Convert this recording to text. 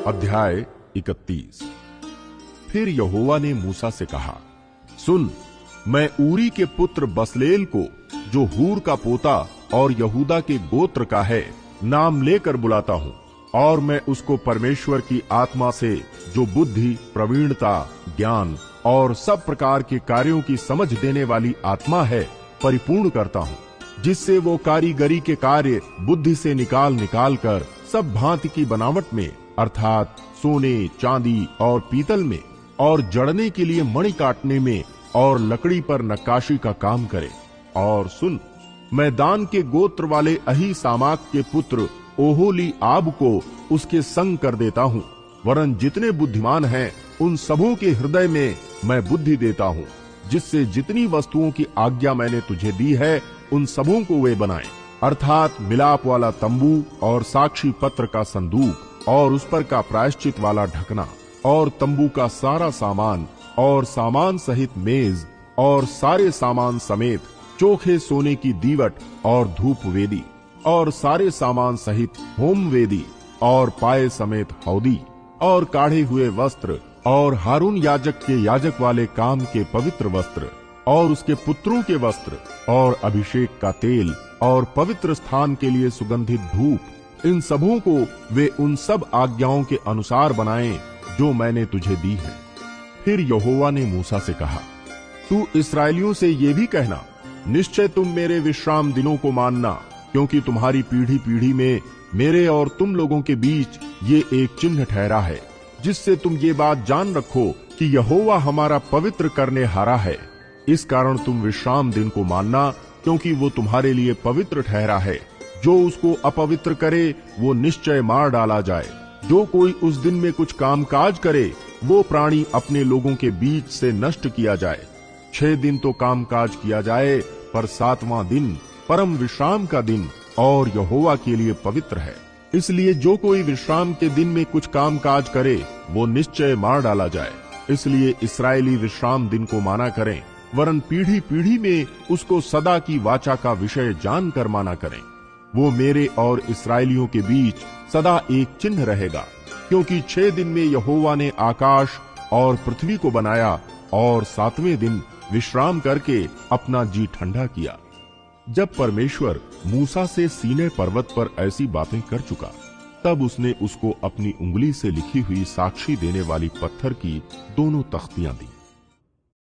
अध्याय 31। फिर यहोवा ने मूसा से कहा, सुन, मैं ऊरी के पुत्र बसलेल को, जो हूर का पोता और यहूदा के गोत्र का है, नाम लेकर बुलाता हूं, और मैं उसको परमेश्वर की आत्मा से, जो बुद्धि, प्रवीणता, ज्ञान और सब प्रकार के कार्यों की समझ देने वाली आत्मा है, परिपूर्ण करता हूं, जिससे वो कारीगरी के कार्य बुद्धि से निकाल निकाल कर सब भांति की बनावट में, अर्थात सोने, चांदी और पीतल में, और जड़ने के लिए मणि काटने में और लकड़ी पर नक्काशी का काम करे। और सुन, मैं दान के गोत्र वाले अही सामाक के पुत्र ओहोली आब को उसके संग कर देता हूं, वरन जितने बुद्धिमान हैं उन सबों के हृदय में मैं बुद्धि देता हूं, जिससे जितनी वस्तुओं की आज्ञा मैंने तुझे दी है उन सबों को वे बनाएं, अर्थात मिलाप वाला तंबू और साक्षी पत्र का संदूक और उस पर का प्रायश्चित वाला ढकना और तंबू का सारा सामान और सामान सहित मेज और सारे सामान समेत चोखे सोने की दीवट और धूप वेदी और सारे सामान सहित होम वेदी और पाए समेत हौदी और काढ़े हुए वस्त्र और हारून याजक के याजक वाले काम के पवित्र वस्त्र और उसके पुत्रों के वस्त्र और अभिषेक का तेल और पवित्र स्थान के लिए सुगंधित धूप, इन सबों को वे उन सब आज्ञाओं के अनुसार बनाएं जो मैंने तुझे दी है। फिर यहोवा ने मूसा से कहा, तू इस्राएलियों से ये भी कहना, निश्चय तुम मेरे विश्राम दिनों को मानना, क्योंकि तुम्हारी पीढ़ी पीढ़ी में मेरे और तुम लोगों के बीच ये एक चिन्ह ठहरा है, जिससे तुम ये बात जान रखो कि यहोवा हमारा पवित्र करने हारा है। इस कारण तुम विश्राम दिन को मानना, क्योंकि वो तुम्हारे लिए पवित्र ठहरा है। जो उसको अपवित्र करे वो निश्चय मार डाला जाए। जो कोई उस दिन में कुछ कामकाज करे वो प्राणी अपने लोगों के बीच से नष्ट किया जाए। 6 दिन तो कामकाज किया जाए, पर 7वां दिन परम विश्राम का दिन और यहोवा के लिए पवित्र है। इसलिए जो कोई विश्राम के दिन में कुछ कामकाज करे वो निश्चय मार डाला जाए। इसलिए इस्राएली विश्राम दिन को माना करें, वरन पीढ़ी पीढ़ी में उसको सदा की वाचा का विषय जानकर माना करें। वो मेरे और इस्राएलियों के बीच सदा एक चिन्ह रहेगा, क्योंकि 6 दिन में यहोवा ने आकाश और पृथ्वी को बनाया और 7वें दिन विश्राम करके अपना जी ठंडा किया। जब परमेश्वर मूसा से सीनै पर्वत पर ऐसी बातें कर चुका, तब उसने उसको अपनी उंगली से लिखी हुई साक्षी देने वाली पत्थर की 2 तख्तियां दी।